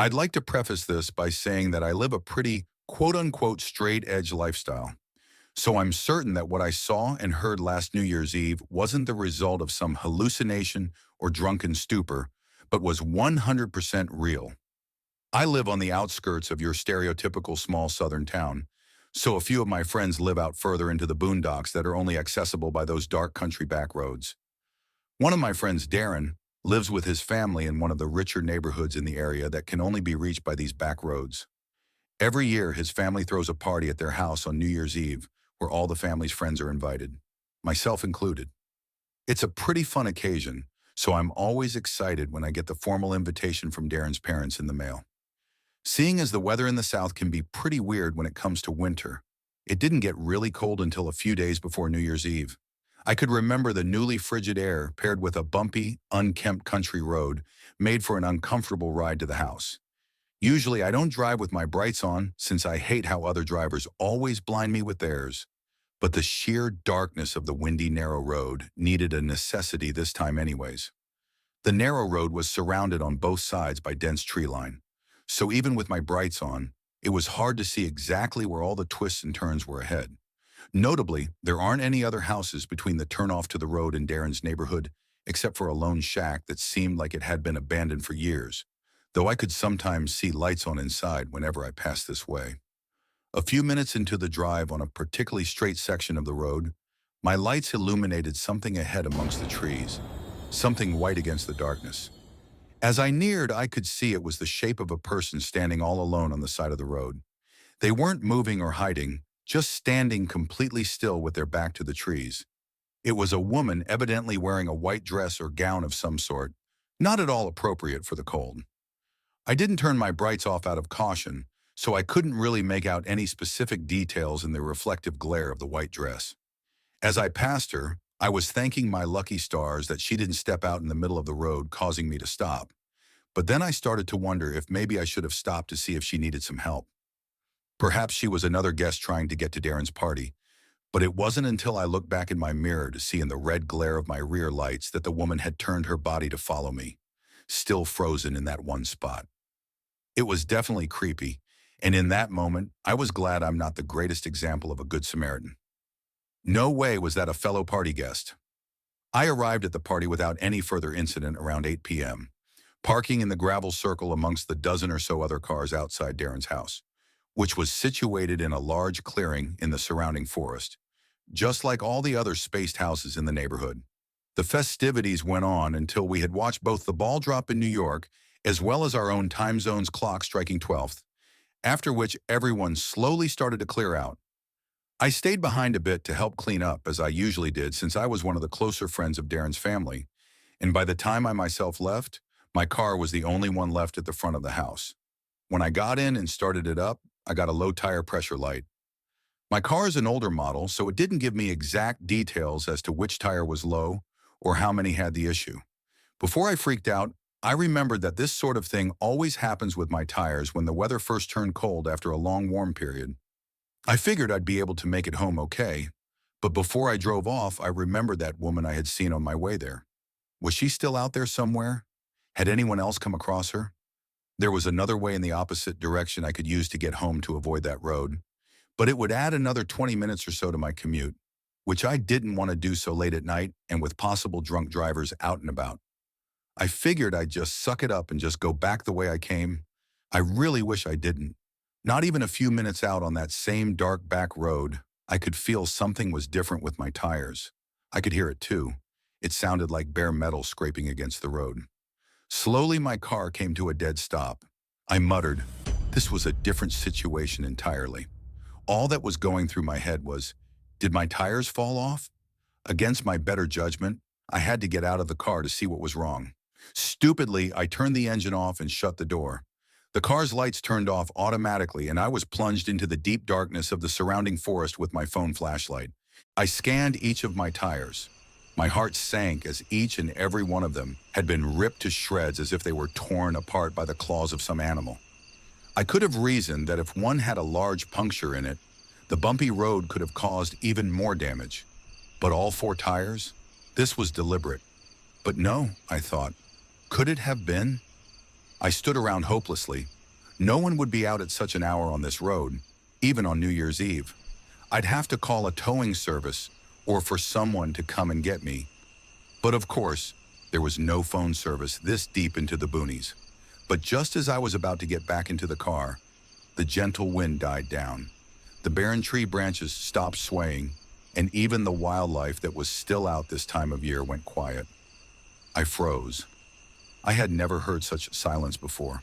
I'd like to preface this by saying that I live a pretty quote-unquote straight-edge lifestyle. So I'm certain that what I saw and heard last New Year's Eve wasn't the result of some hallucination or drunken stupor, but was 100% real. I live on the outskirts of your stereotypical small southern town, so a few of my friends live out further into the boondocks that are only accessible by those dark country back roads. One of my friends, Darren, lives with his family in one of the richer neighborhoods in the area that can only be reached by these back roads. Every year, his family throws a party at their house on New Year's Eve where all the family's friends are invited, myself included. It's a pretty fun occasion, so I'm always excited when I get the formal invitation from Darren's parents in the mail. Seeing as the weather in the South can be pretty weird when it comes to winter, it didn't get really cold until a few days before New Year's Eve. I could remember the newly frigid air paired with a bumpy, unkempt country road made for an uncomfortable ride to the house. Usually I don't drive with my brights on since I hate how other drivers always blind me with theirs. But the sheer darkness of the windy, narrow road needed a necessity this time anyways. The narrow road was surrounded on both sides by dense tree line, so even with my brights on, it was hard to see exactly where all the twists and turns were ahead. Notably, there aren't any other houses between the turnoff to the road in Darren's neighborhood, except for a lone shack that seemed like it had been abandoned for years, though I could sometimes see lights on inside whenever I passed this way. A few minutes into the drive on a particularly straight section of the road, my lights illuminated something ahead amongst the trees, something white against the darkness. As I neared, I could see it was the shape of a person standing all alone on the side of the road. They weren't moving or hiding, just standing completely still with their back to the trees. It was a woman evidently wearing a white dress or gown of some sort, not at all appropriate for the cold. I didn't turn my brights off out of caution, so I couldn't really make out any specific details in the reflective glare of the white dress. As I passed her, I was thanking my lucky stars that she didn't step out in the middle of the road, causing me to stop. But then I started to wonder if maybe I should have stopped to see if she needed some help. Perhaps she was another guest trying to get to Darren's party, but it wasn't until I looked back in my mirror to see in the red glare of my rear lights that the woman had turned her body to follow me, still frozen in that one spot. It was definitely creepy, and in that moment, I was glad I'm not the greatest example of a good Samaritan. No way was that a fellow party guest. I arrived at the party without any further incident around 8 p.m., parking in the gravel circle amongst the dozen or so other cars outside Darren's house, which was situated in a large clearing in the surrounding forest, just like all the other spaced houses in the neighborhood. The festivities went on until we had watched both the ball drop in New York as well as our own time zone's clock striking 12th, after which everyone slowly started to clear out. I stayed behind a bit to help clean up, as I usually did since I was one of the closer friends of Darren's family, and by the time I myself left, my car was the only one left at the front of the house. When I got in and started it up, I got a low tire pressure light. My car is an older model, so it didn't give me exact details as to which tire was low or how many had the issue. Before I freaked out, I remembered that this sort of thing always happens with my tires when the weather first turned cold after a long warm period. I figured I'd be able to make it home okay, but before I drove off, I remembered that woman I had seen on my way there. Was she still out there somewhere? Had anyone else come across her? There was another way in the opposite direction I could use to get home to avoid that road, but it would add another 20 minutes or so to my commute, which I didn't want to do so late at night and with possible drunk drivers out and about. I figured I'd just suck it up and just go back the way I came. I really wish I didn't. Not even a few minutes out on that same dark back road, I could feel something was different with my tires. I could hear it too. It sounded like bare metal scraping against the road. Slowly, my car came to a dead stop. I muttered, this was a different situation entirely. All that was going through my head was, did my tires fall off? Against my better judgment, I had to get out of the car to see what was wrong. Stupidly, I turned the engine off and shut the door. The car's lights turned off automatically, and I was plunged into the deep darkness of the surrounding forest with my phone flashlight. I scanned each of my tires. My heart sank as each and every one of them had been ripped to shreds as if they were torn apart by the claws of some animal. I could have reasoned that if one had a large puncture in it, the bumpy road could have caused even more damage. But all four tires? This was deliberate. But no, I thought. Could it have been? I stood around hopelessly. No one would be out at such an hour on this road, even on New Year's Eve. I'd have to call a towing service or for someone to come and get me. But of course, there was no phone service this deep into the boonies. But just as I was about to get back into the car, the gentle wind died down. The barren tree branches stopped swaying, and even the wildlife that was still out this time of year went quiet. I froze. I had never heard such silence before.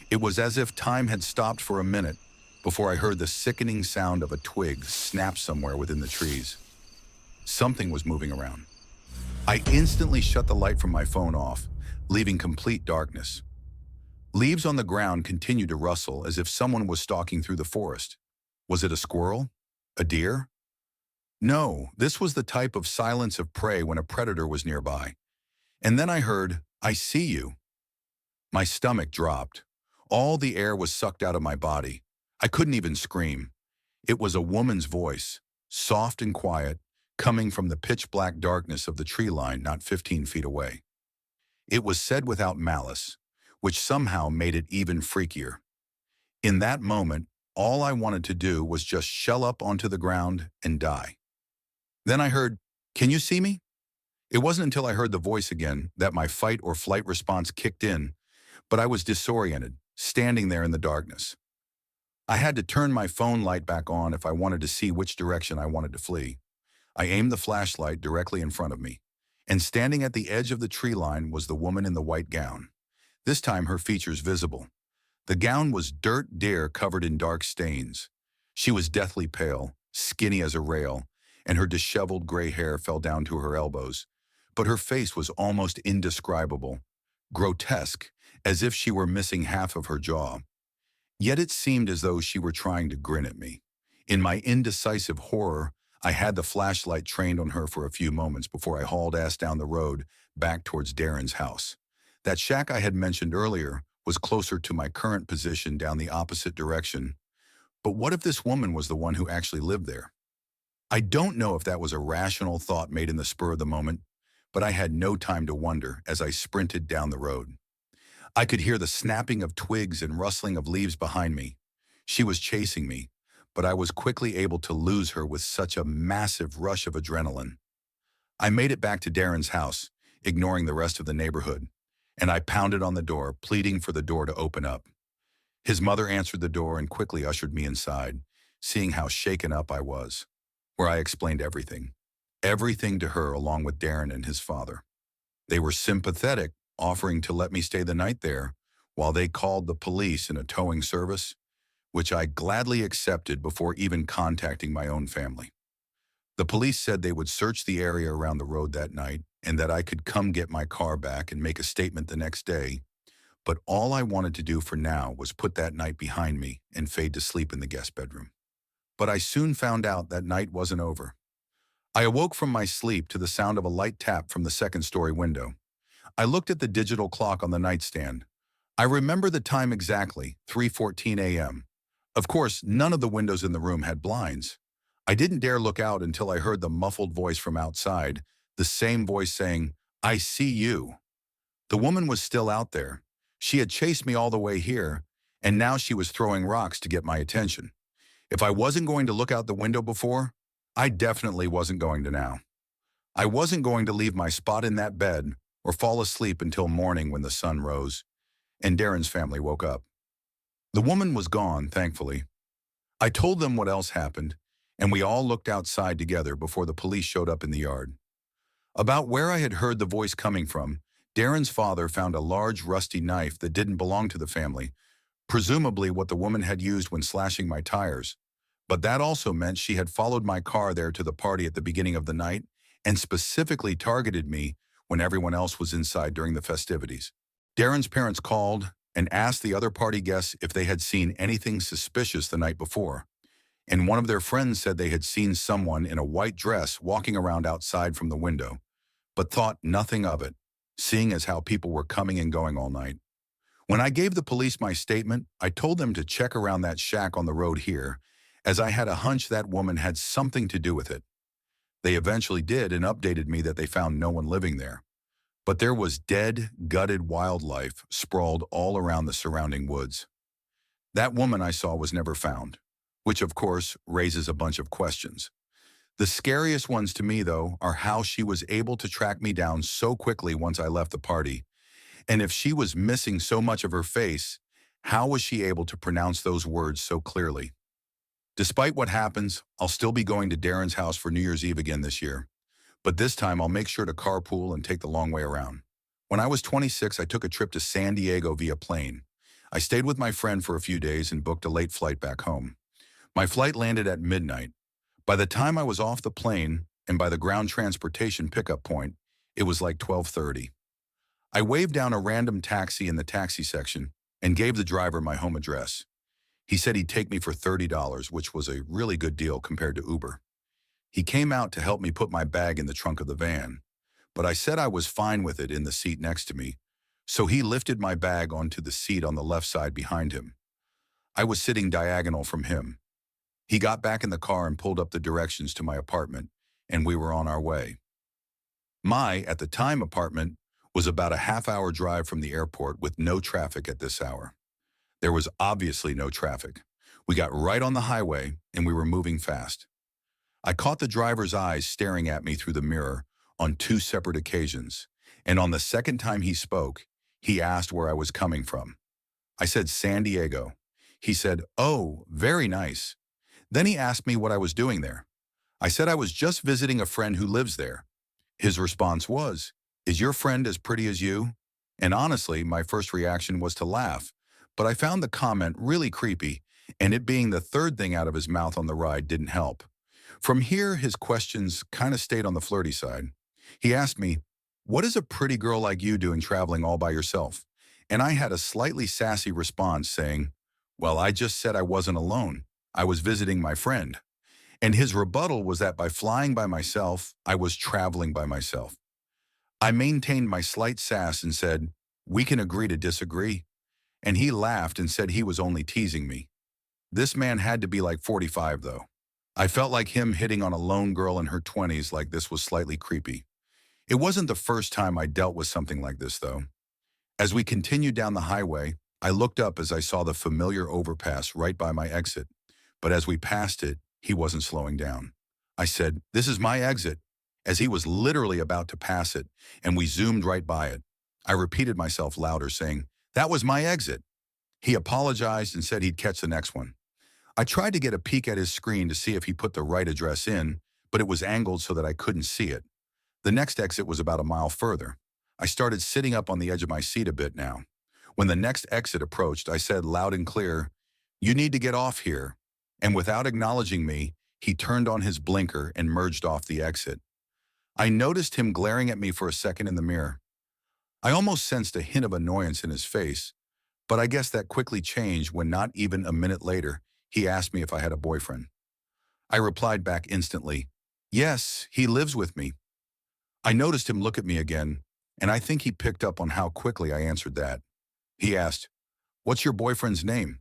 It was as if time had stopped for a minute before I heard the sickening sound of a twig snap somewhere within the trees. Something was moving around. I instantly shut the light from my phone off, leaving complete darkness. Leaves on the ground continued to rustle as if someone was stalking through the forest. Was it a squirrel? A deer? No, this was the type of silence of prey when a predator was nearby. And then I heard, "I see you." My stomach dropped. All the air was sucked out of my body. I couldn't even scream. It was a woman's voice, soft and quiet, coming from the pitch-black darkness of the tree line not 15 feet away. It was said without malice, which somehow made it even freakier. In that moment, all I wanted to do was just shell up onto the ground and die. Then I heard, "Can you see me?" It wasn't until I heard the voice again that my fight or flight response kicked in, but I was disoriented, standing there in the darkness. I had to turn my phone light back on if I wanted to see which direction I wanted to flee. I aimed the flashlight directly in front of me, and standing at the edge of the tree line was the woman in the white gown. This time her features visible. The gown was dirt deer covered in dark stains. She was deathly pale, skinny as a rail, and her disheveled gray hair fell down to her elbows. But her face was almost indescribable, grotesque, as if she were missing half of her jaw. Yet it seemed as though she were trying to grin at me. In my indecisive horror, I had the flashlight trained on her for a few moments before I hauled ass down the road back towards Darren's house. That shack I had mentioned earlier was closer to my current position down the opposite direction. But what if this woman was the one who actually lived there? I don't know if that was a rational thought made in the spur of the moment, but I had no time to wonder as I sprinted down the road. I could hear the snapping of twigs and rustling of leaves behind me. She was chasing me, but I was quickly able to lose her with such a massive rush of adrenaline. I made it back to Darren's house, ignoring the rest of the neighborhood, and I pounded on the door, pleading for the door to open up. His mother answered the door and quickly ushered me inside, seeing how shaken up I was, where I explained everything. Everything to her along with Darren and his father. They were sympathetic, offering to let me stay the night there while they called the police and a towing service, which I gladly accepted before even contacting my own family. The police said they would search the area around the road that night and that I could come get my car back and make a statement the next day, but all I wanted to do for now was put that night behind me and fade to sleep in the guest bedroom. But I soon found out that night wasn't over. I awoke from my sleep to the sound of a light tap from the second-story window. I looked at the digital clock on the nightstand. I remember the time exactly, 3:14 a.m. Of course, none of the windows in the room had blinds. I didn't dare look out until I heard the muffled voice from outside, the same voice saying, "I see you." The woman was still out there. She had chased me all the way here, and now she was throwing rocks to get my attention. If I wasn't going to look out the window before, I definitely wasn't going to now. I wasn't going to leave my spot in that bed or fall asleep until morning when the sun rose and Darren's family woke up. The woman was gone, thankfully. I told them what else happened, and we all looked outside together before the police showed up in the yard. About where I had heard the voice coming from, Darren's father found a large rusty knife that didn't belong to the family, presumably what the woman had used when slashing my tires. But that also meant she had followed my car there to the party at the beginning of the night and specifically targeted me when everyone else was inside during the festivities. Darren's parents called and asked the other party guests if they had seen anything suspicious the night before, and one of their friends said they had seen someone in a white dress walking around outside from the window, but thought nothing of it, seeing as how people were coming and going all night. When I gave the police my statement, I told them to check around that shack on the road here, as I had a hunch that woman had something to do with it. They eventually did and updated me that they found no one living there. but there was dead, gutted wildlife sprawled all around the surrounding woods. That woman I saw was never found, which of course raises a bunch of questions. The scariest ones to me, though, are how she was able to track me down so quickly once I left the party. And if she was missing so much of her face, how was she able to pronounce those words so clearly? Despite what happens, I'll still be going to Darren's house for New Year's Eve again this year. But this time I'll make sure to carpool and take the long way around. When I was 26, I took a trip to San Diego via plane. I stayed with my friend for a few days and booked a late flight back home. My flight landed at midnight. By the time I was off the plane and by the ground transportation pickup point, it was like 12:30. I waved down a random taxi in the taxi section and gave the driver my home address. He said he'd take me for $30, which was a really good deal compared to Uber. He came out to help me put my bag in the trunk of the van, but I said I was fine with it in the seat next to me, so he lifted my bag onto the seat on the left side behind him. I was sitting diagonal from him. He got back in the car and pulled up the directions to my apartment, and we were on our way. My, at the time, apartment was about a half-hour drive from the airport with no traffic at this hour. There was obviously no traffic. We got right on the highway, and we were moving fast. I caught the driver's eyes staring at me through the mirror on two separate occasions, and on the second time he spoke, he asked where I was coming from. I said San Diego. He said, "Oh, very nice." Then he asked me what I was doing there. I said I was just visiting a friend who lives there. His response was, "Is your friend as pretty as you?" And honestly, my first reaction was to laugh, but I found the comment really creepy, and it being the third thing out of his mouth on the ride didn't help. From here, his questions kind of stayed on the flirty side. He asked me, "What is a pretty girl like you doing traveling all by yourself?" And I had a slightly sassy response saying, "Well, I just said I wasn't alone. I was visiting my friend." And his rebuttal was that by flying by myself, I was traveling by myself. I maintained my slight sass and said, "We can agree to disagree." And he laughed and said he was only teasing me. This man had to be like 45, though. I felt like him hitting on a lone girl in her 20s like this was slightly creepy. It wasn't the first time I dealt with something like this, though. As we continued down the highway, I looked up as I saw the familiar overpass right by my exit. But as we passed it, he wasn't slowing down. I said, "This is my exit," as he was literally about to pass it, and we zoomed right by it. I repeated myself louder, saying, "That was my exit." He apologized and said he'd catch the next one. I tried to get a peek at his screen to see if he put the right address in, but it was angled so that I couldn't see it. The next exit was about a mile further. I started sitting up on the edge of my seat a bit now. When the next exit approached, I said loud and clear, "You need to get off here." And without acknowledging me, he turned on his blinker and merged off the exit. I noticed him glaring at me for a second in the mirror. I almost sensed a hint of annoyance in his face, but I guess that quickly changed when not even a minute later, he asked me if I had a boyfriend. I replied back instantly, "Yes, he lives with me." I noticed him look at me again, and I think he picked up on how quickly I answered that. He asked, "What's your boyfriend's name?"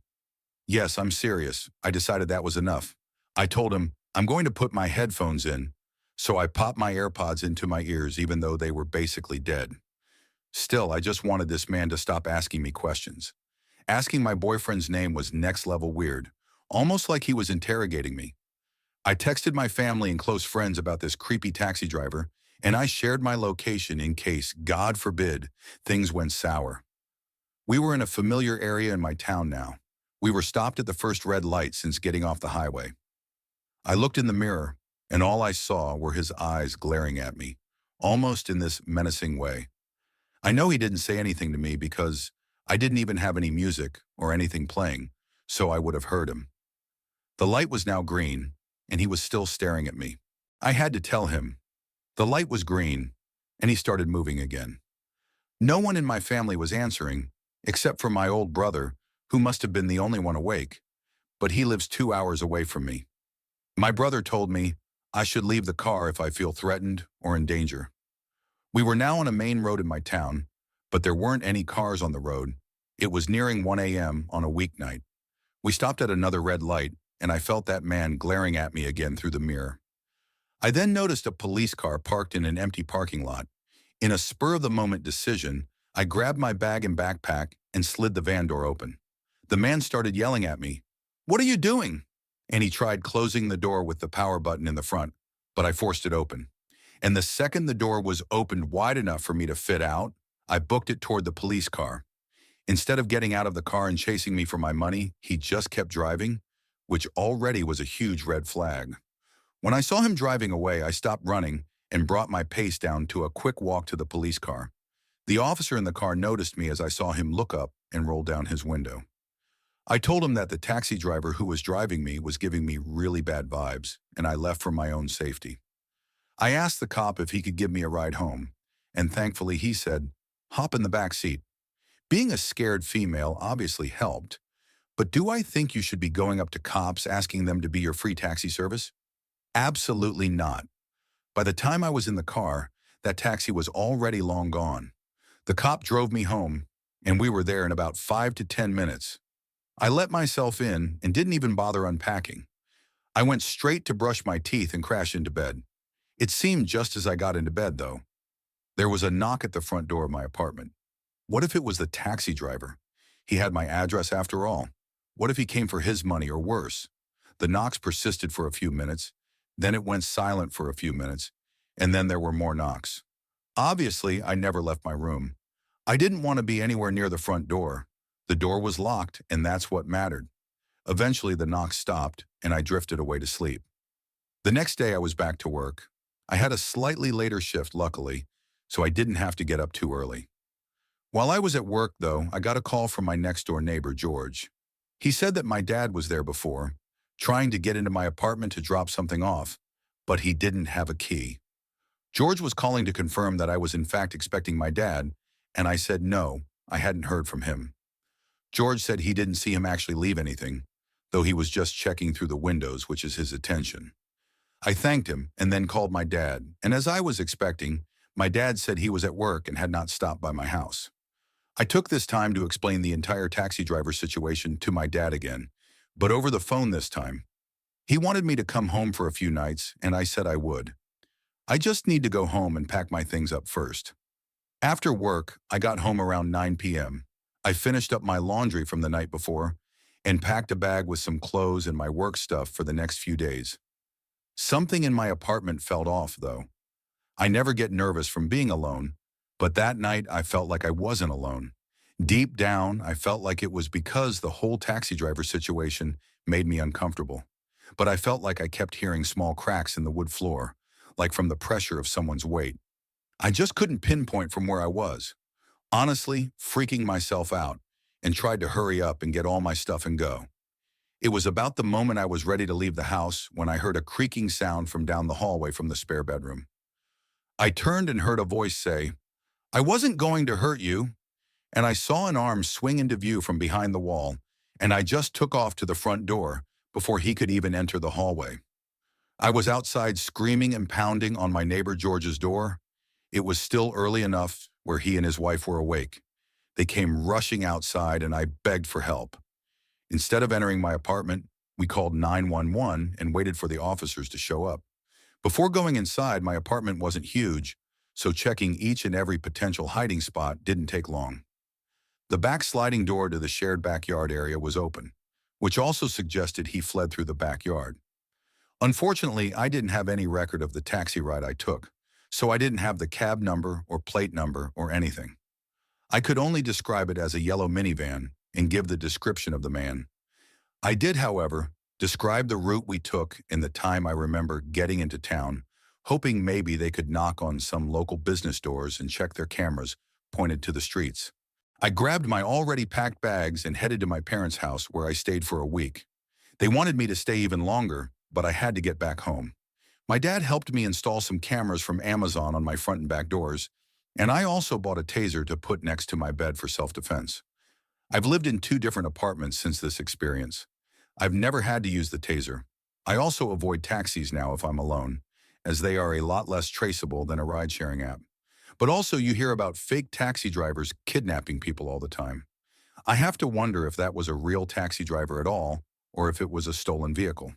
Yes, I'm serious. I decided that was enough. I told him, "I'm going to put my headphones in." So I popped my AirPods into my ears even though they were basically dead. Still, I just wanted this man to stop asking me questions. Asking my boyfriend's name was next level weird, almost like he was interrogating me. I texted my family and close friends about this creepy taxi driver, and I shared my location in case, God forbid, things went sour. We were in a familiar area in my town now. We were stopped at the first red light since getting off the highway. I looked in the mirror, and all I saw were his eyes glaring at me, almost in this menacing way. I know he didn't say anything to me because I didn't even have any music or anything playing, so I would have heard him. The light was now green, and he was still staring at me. I had to tell him. The light was green, and he started moving again. No one in my family was answering, except for my old brother, who must have been the only one awake, but he lives 2 hours away from me. My brother told me I should leave the car if I feel threatened or in danger. We were now on a main road in my town, but there weren't any cars on the road. It was nearing 1 a.m. on a weeknight. We stopped at another red light, and I felt that man glaring at me again through the mirror. I then noticed a police car parked in an empty parking lot. In a spur-of-the-moment decision, I grabbed my bag and backpack and slid the van door open. The man started yelling at me, "What are you doing?" And he tried closing the door with the power button in the front, but I forced it open. And the second the door was opened wide enough for me to fit out, I booked it toward the police car. Instead of getting out of the car and chasing me for my money, he just kept driving, which already was a huge red flag. When I saw him driving away, I stopped running and brought my pace down to a quick walk to the police car. The officer in the car noticed me as I saw him look up and roll down his window. I told him that the taxi driver who was driving me was giving me really bad vibes, and I left for my own safety. I asked the cop if he could give me a ride home, and thankfully he said, "Hop in the back seat." Being a scared female obviously helped, but do I think you should be going up to cops asking them to be your free taxi service? Absolutely not. By the time I was in the car, that taxi was already long gone. The cop drove me home, and we were there in about 5 to 10 minutes. I let myself in and didn't even bother unpacking. I went straight to brush my teeth and crash into bed. It seemed just as I got into bed, though. There was a knock at the front door of my apartment. What if it was the taxi driver? He had my address after all. What if he came for his money or worse? The knocks persisted for a few minutes, then it went silent for a few minutes, and then there were more knocks. Obviously, I never left my room. I didn't want to be anywhere near the front door. The door was locked, and that's what mattered. Eventually, the knocks stopped, and I drifted away to sleep. The next day, I was back to work. I had a slightly later shift, luckily, so I didn't have to get up too early. While I was at work, though, I got a call from my next-door neighbor, George. He said that my dad was there before, trying to get into my apartment to drop something off, but he didn't have a key. George was calling to confirm that I was in fact expecting my dad, and I said no, I hadn't heard from him. George said he didn't see him actually leave anything, though he was just checking through the windows, which is his attention. I thanked him and then called my dad, and as I was expecting, my dad said he was at work and had not stopped by my house. I took this time to explain the entire taxi driver situation to my dad again, but over the phone this time. He wanted me to come home for a few nights, and I said I would. I just need to go home and pack my things up first. After work, I got home around 9 p.m. I finished up my laundry from the night before and packed a bag with some clothes and my work stuff for the next few days. Something in my apartment felt off, though. I never get nervous from being alone, but that night I felt like I wasn't alone. Deep down, I felt like it was because the whole taxi driver situation made me uncomfortable. But I felt like I kept hearing small cracks in the wood floor, like from the pressure of someone's weight. I just couldn't pinpoint from where I was. Honestly, freaking myself out, and tried to hurry up and get all my stuff and go. It was about the moment I was ready to leave the house when I heard a creaking sound from down the hallway from the spare bedroom. I turned and heard a voice say, "I wasn't going to hurt you," and I saw an arm swing into view from behind the wall, and I just took off to the front door before he could even enter the hallway. I was outside screaming and pounding on my neighbor George's door. It was still early enough where he and his wife were awake. They came rushing outside and I begged for help. Instead of entering my apartment, we called 911 and waited for the officers to show up. Before going inside, my apartment wasn't huge, so checking each and every potential hiding spot didn't take long. The back sliding door to the shared backyard area was open, which also suggested he fled through the backyard. Unfortunately, I didn't have any record of the taxi ride I took, so I didn't have the cab number or plate number or anything. I could only describe it as a yellow minivan and give the description of the man. I did, however, describe the route we took and the time I remember getting into town, hoping maybe they could knock on some local business doors and check their cameras pointed to the streets. I grabbed my already packed bags and headed to my parents' house where I stayed for a week. They wanted me to stay even longer, but I had to get back home. My dad helped me install some cameras from Amazon on my front and back doors, and I also bought a taser to put next to my bed for self-defense. I've lived in 2 different apartments since this experience. I've never had to use the taser. I also avoid taxis now if I'm alone, as they are a lot less traceable than a ride-sharing app. But also you hear about fake taxi drivers kidnapping people all the time. I have to wonder if that was a real taxi driver at all, or if it was a stolen vehicle.